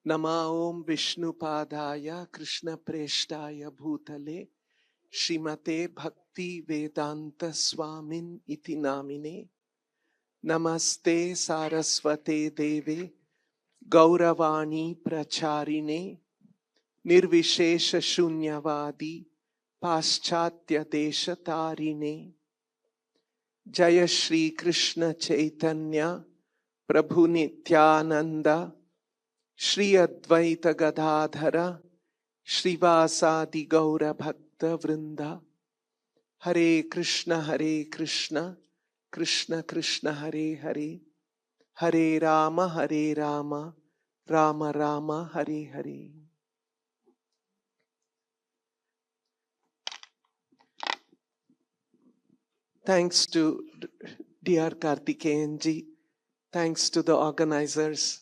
Nama Om Vishnupadaya Krishna Preshtaya Bhutale Srimate Bhakti Vedanta Swamin Iti Namine Namaste Saraswate Deve Gauravani Pracharine Nirvishesha Shunyavadi Paschatya Desha Tarine Jaya Shri Krishna Chaitanya Prabhu Nityananda Shri Advaita Gadadhara Shrivasadi Gaura Bhakta Vrinda Hare Krishna Krishna Krishna Hare Hare Hare Rama Rama Rama Hare Hare. Thanks to dear Karthikeyanji, thanks to the organizers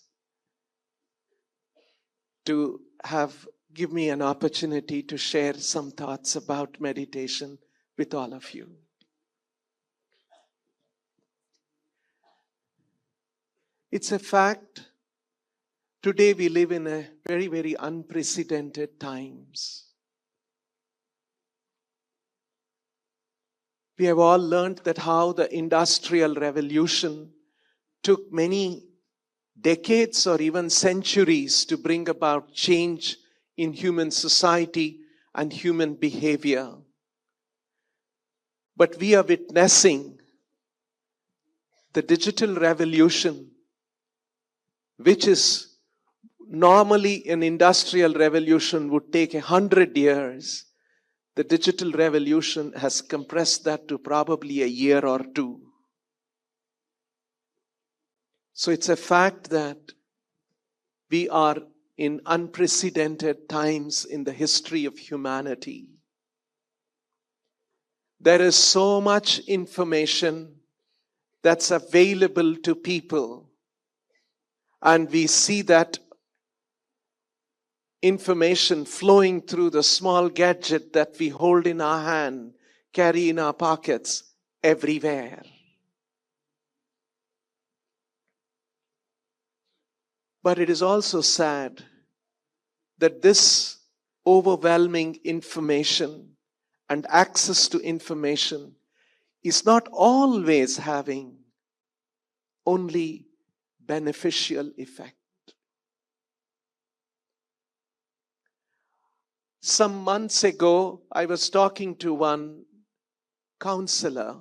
to give me an opportunity to share some thoughts about meditation with all of you. It's a fact, today we live in a very, very unprecedented times. We have all learned that how the Industrial Revolution took many decades or even centuries to bring about change in human society and human behavior. But we are witnessing the digital revolution, which is normally an industrial revolution would take 100 years. The digital revolution has compressed that to probably a year or two. So it's a fact that we are in unprecedented times in the history of humanity. There is so much information that's available to people, and we see that information flowing through the small gadget that we hold in our hand, carry in our pockets, everywhere. But it is also sad that this overwhelming information and access to information is not always having only beneficial effect. Some months ago, I was talking to one counselor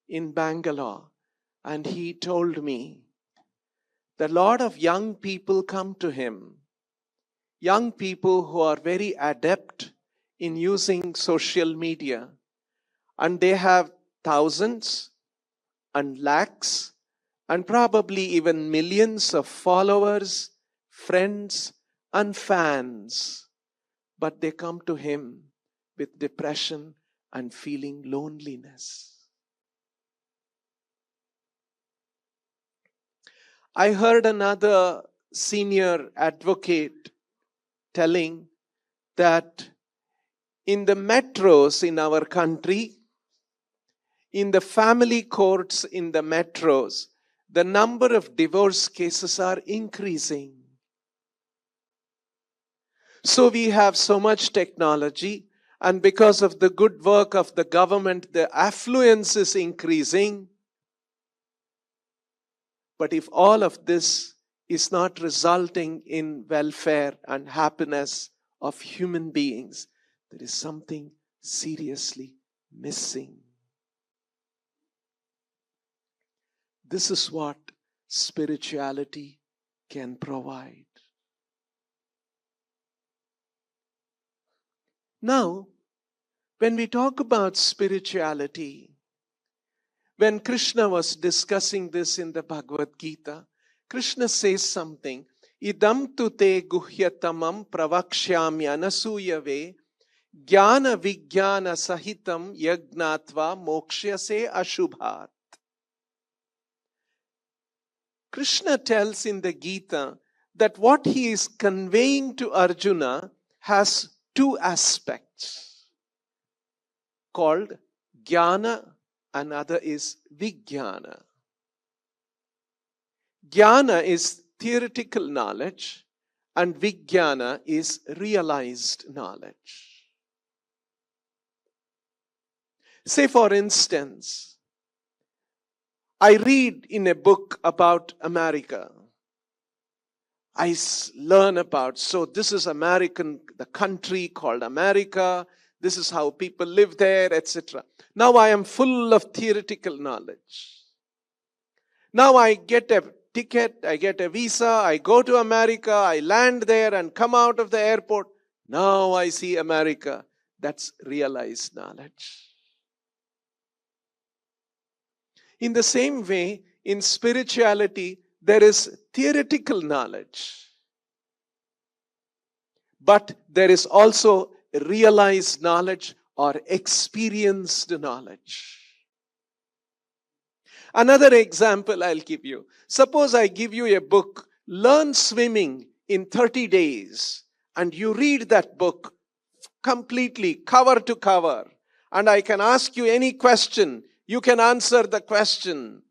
in Bangalore, and he told me that a lot of young people come to him, young people who are very adept in using social media, and they have thousands and lakhs and probably even millions of followers, friends and fans. But they come to him with depression and feeling loneliness. I heard another senior advocate telling that in the metros in our country, in the family courts in the metros, the number of divorce cases are increasing. So we have so much technology, and because of the good work of the government, the affluence is increasing. But if all of this is not resulting in welfare and happiness of human beings, there is something seriously missing. This is what spirituality can provide. Now, when we talk about spirituality, when Krishna was discussing this in the Bhagavad Gita, Krishna says something. Idam tu te guhyatamam pravakshyami anasuyave jnana vijnana sahitam yagnatva mokshyase ashubhat. Krishna tells in the Gita that what he is conveying to Arjuna has two aspects called jnana, another is vijnana. Jnana is theoretical knowledge and Vijnana is realized knowledge. Say, for instance, I read in a book about America. I learn about, so this is the country called America. This is how people live there, etc. Now I am full of theoretical knowledge. Now I get a ticket, I get a visa, I go to America, I land there and come out of the airport. Now I see America. That's realized knowledge. In the same way, in spirituality, there is theoretical knowledge. But there is also realized knowledge or experienced knowledge. Another example I'll give you. Suppose I give you a book, Learn Swimming in 30 Days, and you read that book completely, cover to cover, and I can ask you any question. You can answer the question.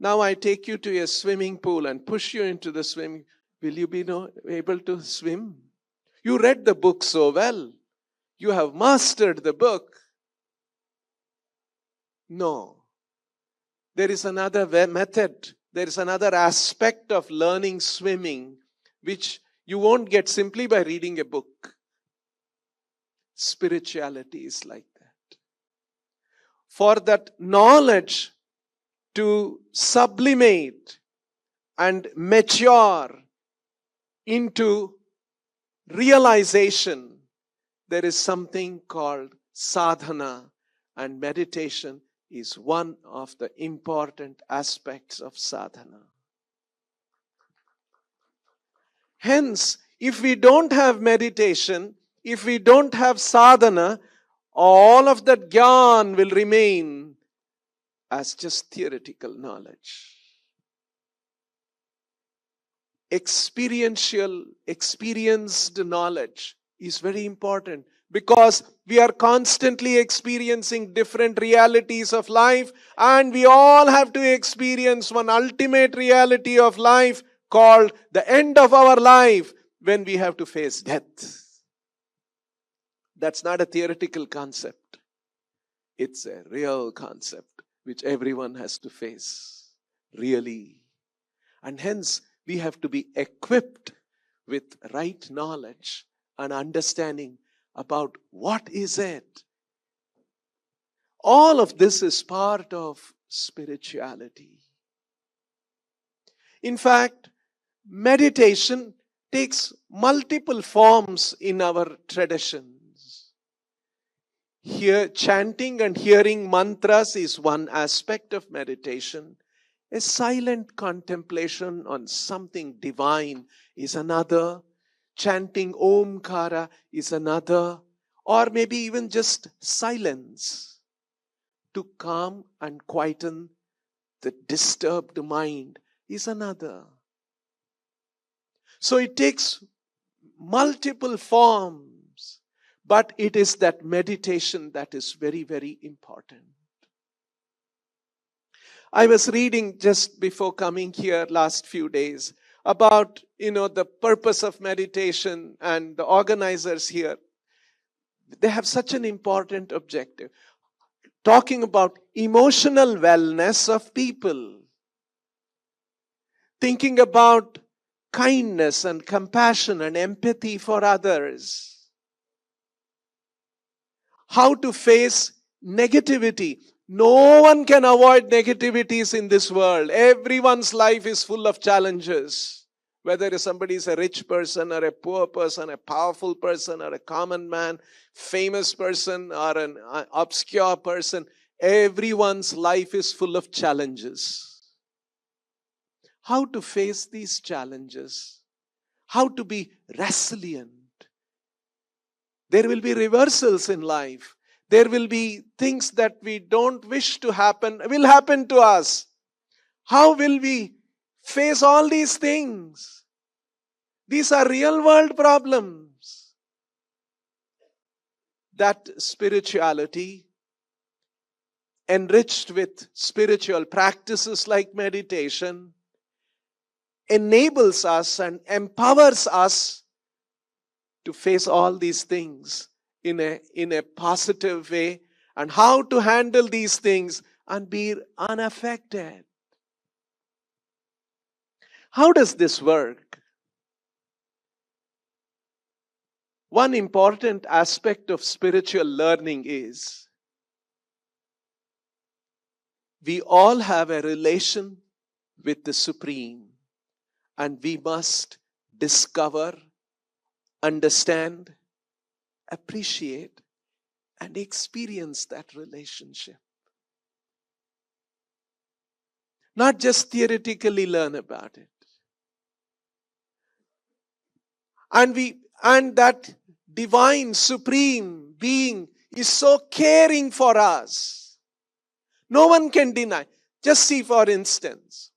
Now I take you to a swimming pool and push you into the swimming. Will you be able to swim? You read the book so well. You have mastered the book. No. There is another method. There is another aspect of learning swimming which you won't get simply by reading a book. Spirituality is like that. For that knowledge to sublimate and mature into realization, there is something called sadhana, and meditation is one of the important aspects of sadhana. Hence, if we don't have meditation, if we don't have sadhana, all of that Dhyan will remain as just theoretical knowledge. Experienced knowledge is very important because we are constantly experiencing different realities of life, and we all have to experience one ultimate reality of life called the end of our life, when we have to face death. That's not a theoretical concept. It's a real concept which everyone has to face, really. And hence, we have to be equipped with right knowledge and understanding about what is it. All of this is part of spirituality. In fact, meditation takes multiple forms in our traditions. Here, chanting and hearing mantras is one aspect of meditation. A silent contemplation on something divine is another. Chanting Omkara is another. Or maybe even just silence to calm and quieten the disturbed mind is another. So it takes multiple forms, but it is that meditation that is very, very important. I was reading just before coming here last few days about, the purpose of meditation, and the organizers here, they have such an important objective. Talking about emotional wellness of people. Thinking about kindness and compassion and empathy for others. How to face negativity. No one can avoid negativities in this world. Everyone's life is full of challenges. Whether somebody is a rich person or a poor person, a powerful person or a common man, famous person or an obscure person, everyone's life is full of challenges. How to face these challenges? How to be resilient? There will be reversals in life. There will be things that we don't wish to happen, will happen to us. How will we face all these things? These are real world problems. That spirituality, enriched with spiritual practices like meditation, enables us and empowers us to face all these things in a positive way, and how to handle these things and be unaffected. How does this work? One important aspect of spiritual learning is we all have a relation with the Supreme, and we must discover, understand, appreciate, and experience that relationship. Not just theoretically learn about it. And that divine, supreme being is so caring for us. No one can deny. Just see, for instance,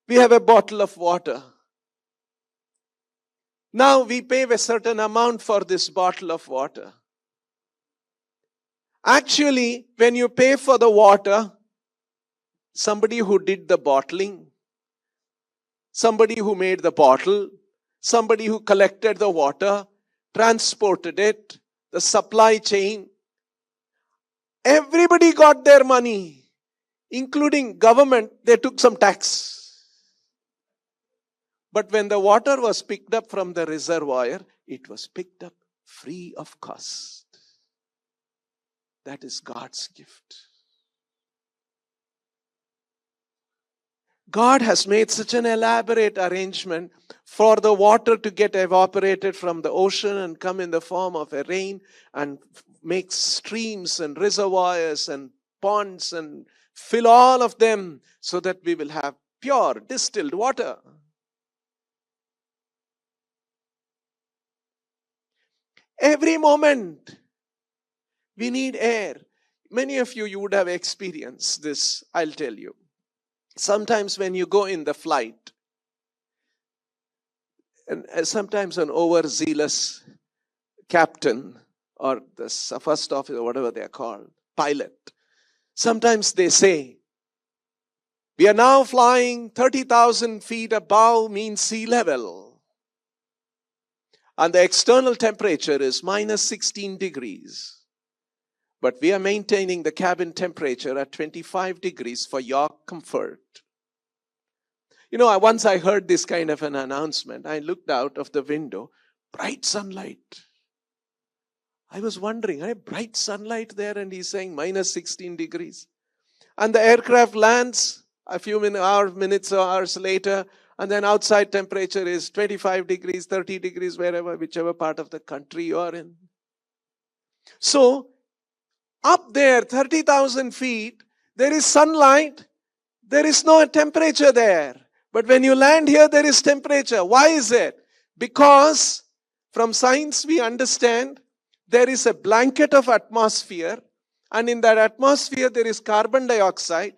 we have a bottle of water. Now we pay a certain amount for this bottle of water. Actually, when you pay for the water, somebody who did the bottling, somebody who made the bottle, somebody who collected the water, transported it, the supply chain, everybody got their money, including government. They took some tax. But when the water was picked up from the reservoir, it was picked up free of cost. That is God's gift. God has made such an elaborate arrangement for the water to get evaporated from the ocean and come in the form of a rain and make streams and reservoirs and ponds and fill all of them so that we will have pure distilled water. Every moment we need air. Many of you would have experienced this, I'll tell you. Sometimes when you go in the flight, and sometimes an overzealous captain or the first officer, whatever they are called, pilot, sometimes they say, we are now flying 30,000 feet above mean sea level. And the external temperature is minus 16 degrees. But we are maintaining the cabin temperature at 25 degrees for your comfort. You know, once I heard this kind of an announcement. I looked out of the window, bright sunlight. I was wondering, bright sunlight there, and he's saying minus 16 degrees. And the aircraft lands a few minutes or hours later, and then outside temperature is 25 degrees, 30 degrees, whichever part of the country you are in. So, up there, 30,000 feet, there is sunlight, there is no temperature there. But when you land here, there is temperature. Why is it? Because from science we understand there is a blanket of atmosphere, and in that atmosphere there is carbon dioxide.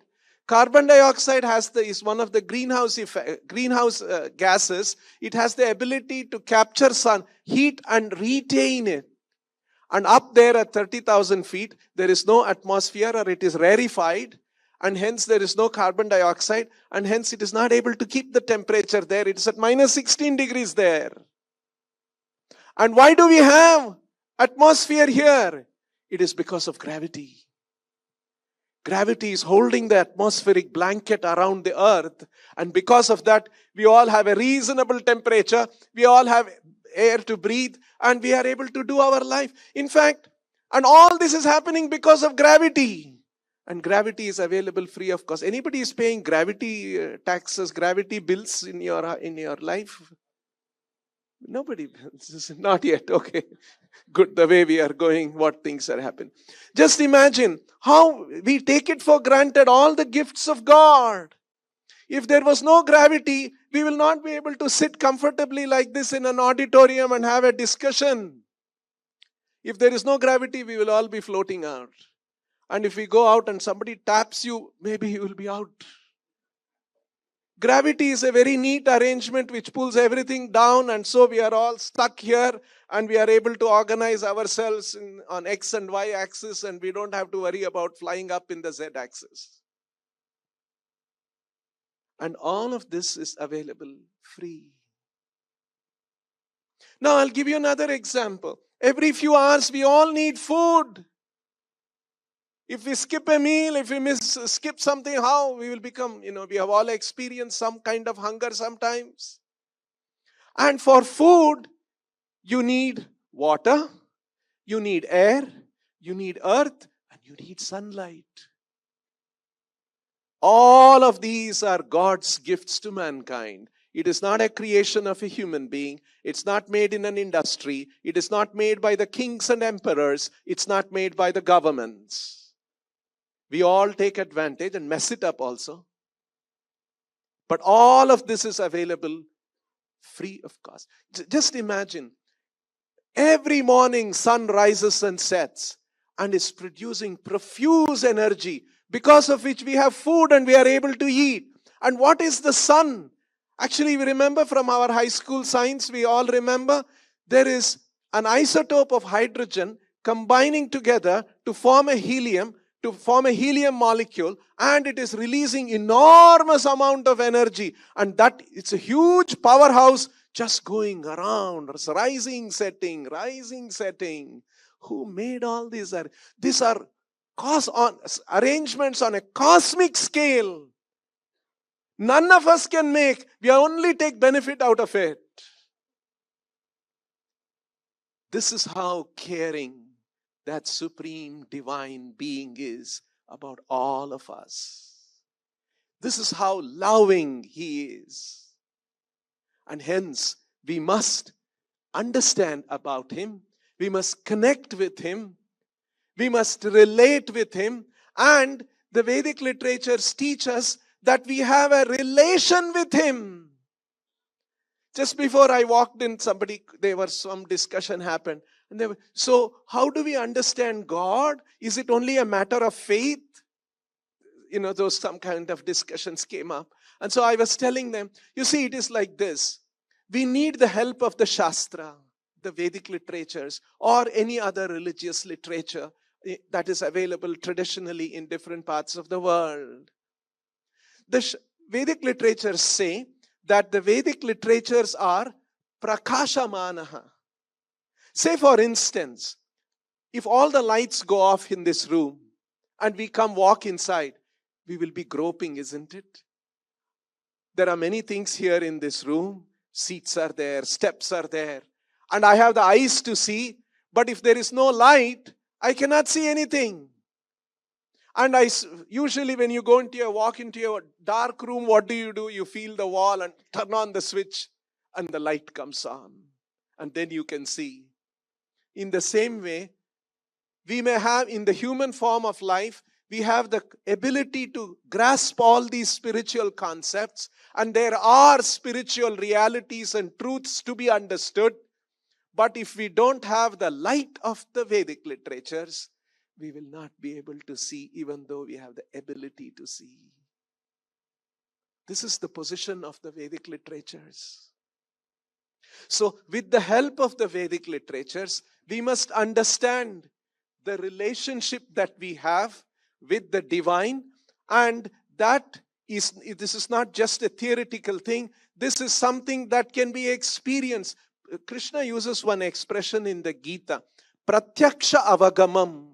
Carbon dioxide is one of the greenhouse gases. It has the ability to capture sun heat and retain it. And up there at 30,000 feet, there is no atmosphere, or it is rarefied, and hence there is no carbon dioxide, and hence it is not able to keep the temperature there. It is at minus 16 degrees there. And why do we have atmosphere here? It is because of gravity. Gravity is holding the atmospheric blanket around the earth, and because of that, we all have a reasonable temperature, we all have air to breathe, and we are able to do our life. In fact, and all this is happening because of gravity. And gravity is available free of cost. Anybody is paying gravity taxes, gravity bills in your life? Nobody. Not yet. Okay. Good. The way we are going, what things are happening. Just imagine how we take it for granted, all the gifts of God. If there was no gravity, we will not be able to sit comfortably like this in an auditorium and have a discussion. If there is no gravity, we will all be floating out. And if we go out and somebody taps you, maybe you will be out. Gravity is a very neat arrangement which pulls everything down, and so we are all stuck here, and we are able to organize ourselves on X and Y axis, and we don't have to worry about flying up in the Z axis. And all of this is available free. Now I'll give you another example. Every few hours we all need food. If we skip a meal, if we skip something, how we will become, we have all experienced some kind of hunger sometimes. And for food, you need water, you need air, you need earth, and you need sunlight. All of these are God's gifts to mankind. It is not a creation of a human being. It's not made in an industry. It is not made by the kings and emperors. It's not made by the governments. We all take advantage and mess it up also. But all of this is available free of cost. Just imagine, every morning sun rises and sets and is producing profuse energy, because of which we have food and we are able to eat. And what is the sun? Actually, we remember from our high school science, we all remember, there is an isotope of hydrogen combining together to form a helium molecule, and it is releasing enormous amount of energy. And that it's a huge powerhouse just going around, rising, setting. Who made all these? These are arrangements on a cosmic scale. None of us can make. We only take benefit out of it. This is how caring that supreme divine being is about all of us. This is how loving he is. And hence, we must understand about him. We must connect with him. We must relate with him. And the Vedic literatures teach us that we have a relation with him. Just before I walked in, some discussion happened. And so how do we understand God? Is it only a matter of faith? Some kind of discussions came up. And so I was telling them, you see, it is like this. We need the help of the Shastra, the Vedic literatures, or any other religious literature that is available traditionally in different parts of the world. The Vedic literatures say that the Vedic literatures are prakashamanaha. Say, for instance, if all the lights go off in this room and we come walk inside, we will be groping, isn't it? There are many things here in this room. Seats are there, steps are there. And I have the eyes to see, but if there is no light, I cannot see anything. And usually when you walk into your dark room, what do? You feel the wall and turn on the switch and the light comes on. And then you can see. In the same way, we may have in the human form of life, we have the ability to grasp all these spiritual concepts, and there are spiritual realities and truths to be understood. But if we don't have the light of the Vedic literatures, we will not be able to see, even though we have the ability to see. This is the position of the Vedic literatures. So, with the help of the Vedic literatures, we must understand the relationship that we have with the divine, and this is not just a theoretical thing. This is something that can be experienced. Krishna uses one expression in the Gita, pratyaksha avagamam.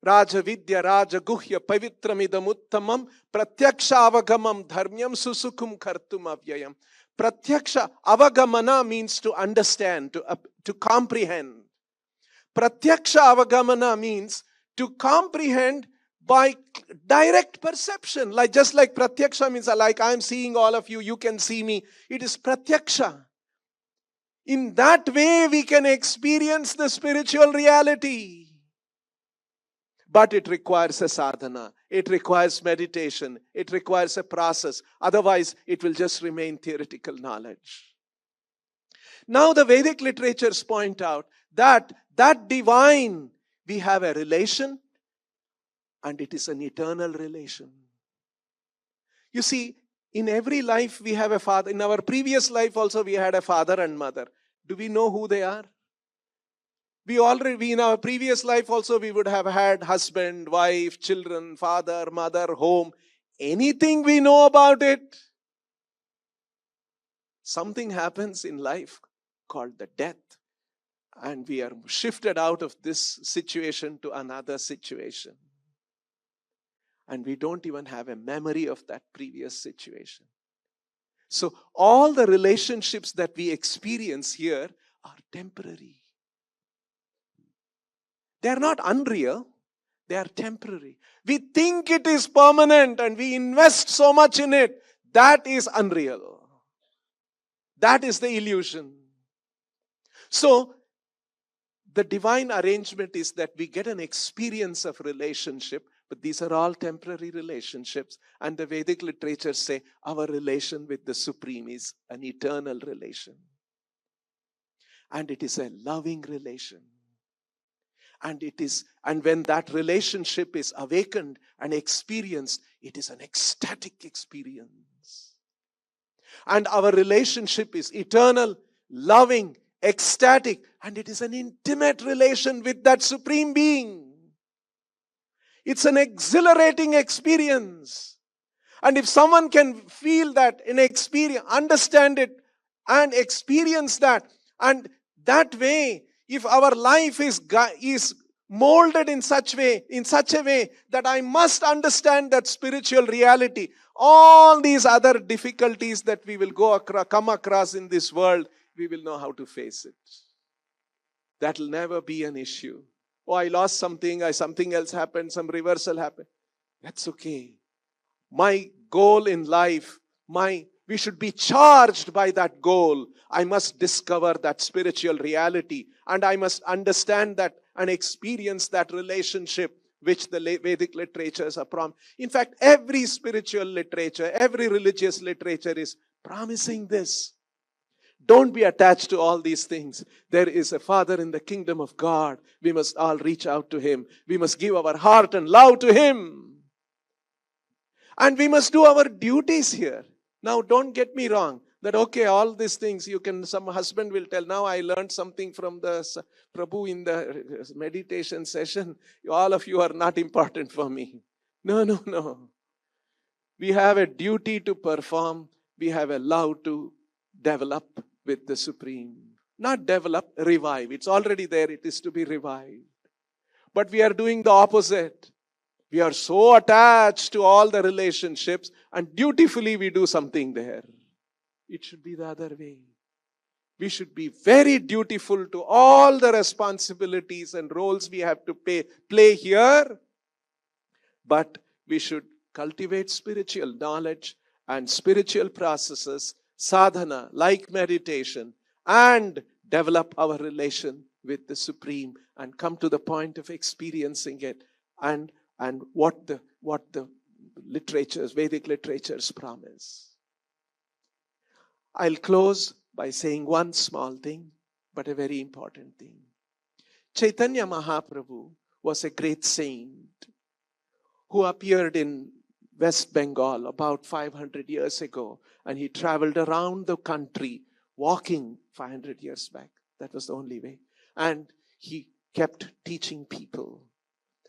Raja Vidya, Raja Guhya, Pavitramidam Uttamam, Pratyaksha Avagamam Dharmyam Susukum Kartum Avyayam. Pratyaksha Avagamana means to understand, to comprehend. Pratyaksha Avagamana means to comprehend by direct perception. Just like Pratyaksha means like I am seeing all of you, you can see me. It is Pratyaksha. In that way we can experience the spiritual reality. But it requires a sadhana. It requires meditation. It requires a process. Otherwise, it will just remain theoretical knowledge. Now, the Vedic literatures point out that divine, we have a relation, and it is an eternal relation. You see, in every life we have a father. In our previous life also we had a father and mother. Do we know who they are? We in our previous life also we would have had husband, wife, children, father, mother, home. anything we know about it. Something happens in life called the death, and we are shifted out of this situation to another situation. And we don't even have a memory of that previous situation. So all the relationships that we experience here are temporary. They are not unreal. They are temporary. We think it is permanent and we invest so much in it. That is unreal. That is the illusion. So the divine arrangement is that we get an experience of relationship, but these are all temporary relationships. And the Vedic literature say our relation with the Supreme is an eternal relation. And it is a loving relation. And when that relationship is awakened and experienced, it is an ecstatic experience. And our relationship is eternal, loving, ecstatic, and it is an intimate relation with that Supreme Being. It's an exhilarating experience. And if someone can feel that in experience, understand it and experience that, and that way, if our life is molded in such a way that I must understand that spiritual reality, all these other difficulties that we will come across in this world, we will know how to face it. That will never be an issue. Oh, I lost something, something else happened, some reversal happened. That's okay. My goal in life, we should be charged by that goal. I must discover that spiritual reality, and I must understand that and experience that relationship which the Vedic literatures are promising. In fact, every spiritual literature, every religious literature is promising this. Don't be attached to all these things. There is a Father in the kingdom of God. We must all reach out to Him. We must give our heart and love to Him. And we must do our duties here. Now, don't get me wrong. That, okay, all these things, some husband will tell, now I learned something from the Prabhu in the meditation session. All of you are not important for me. No. We have a duty to perform. We have a love to develop with the Supreme. Not develop, revive. It's already there. It is to be revived. But we are doing the opposite. We are so attached to all the relationships, and dutifully we do something there. It should be the other way. We should be very dutiful to all the responsibilities and roles we have to play here. But we should cultivate spiritual knowledge and spiritual processes, sadhana, like meditation, and develop our relation with the Supreme and come to the point of experiencing it and what the literatures, Vedic literatures promise. I'll close by saying one small thing, but a very important thing. Chaitanya Mahaprabhu was a great saint who appeared in West Bengal about 500 years ago, and he traveled around the country walking 500 years back. That was the only way. And he kept teaching people.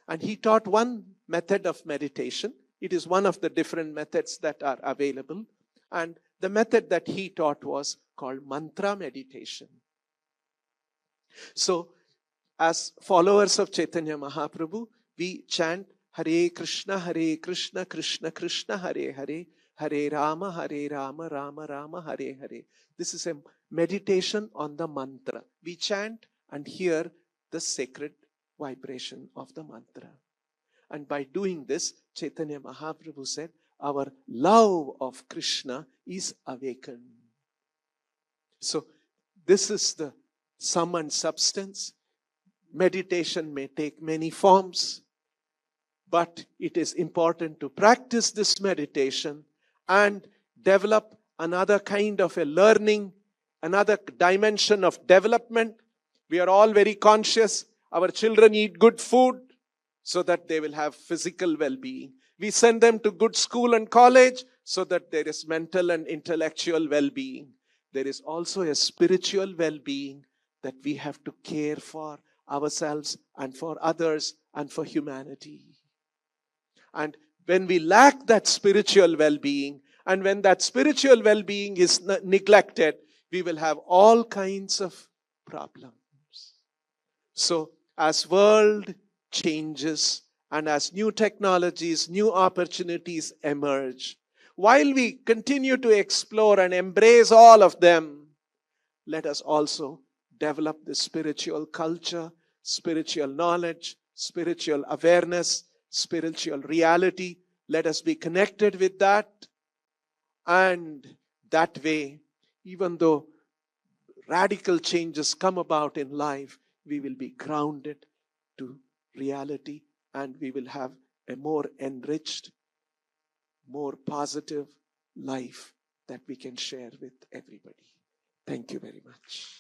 And he taught one method of meditation. It is one of the different methods that are available. And the method that he taught was called mantra meditation. So, as followers of Chaitanya Mahaprabhu, we chant Hare Krishna, Krishna Krishna, Hare Hare, Hare Rama, Rama Rama, Hare Hare. This is a meditation on the mantra. We chant and hear the sacred vibration of the mantra. And by doing this, Chaitanya Mahaprabhu said, our love of Krishna is awakened. So, this is the sum and substance. Meditation may take many forms, but it is important to practice this meditation and develop another kind of a learning, another dimension of development. We are all very conscious. Our children eat good food so that they will have physical well-being. We send them to good school and college so that there is mental and intellectual well-being. There is also a spiritual well-being that we have to care for ourselves and for others and for humanity. And when we lack that spiritual well-being, and when that spiritual well-being is neglected, we will have all kinds of problems. So, as world changes and as new technologies, new opportunities emerge, while we continue to explore and embrace all of them, let us also develop the spiritual culture, spiritual knowledge, spiritual awareness, spiritual reality. Let us be connected with that. And that way, even though radical changes come about in life, we will be grounded to reality, and we will have a more enriched, more positive life that we can share with everybody. Thank you very much.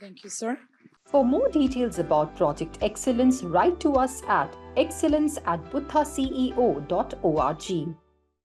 Thank you, sir. For more details about Project Excellence, write to us at excellence@buddhaceo.org.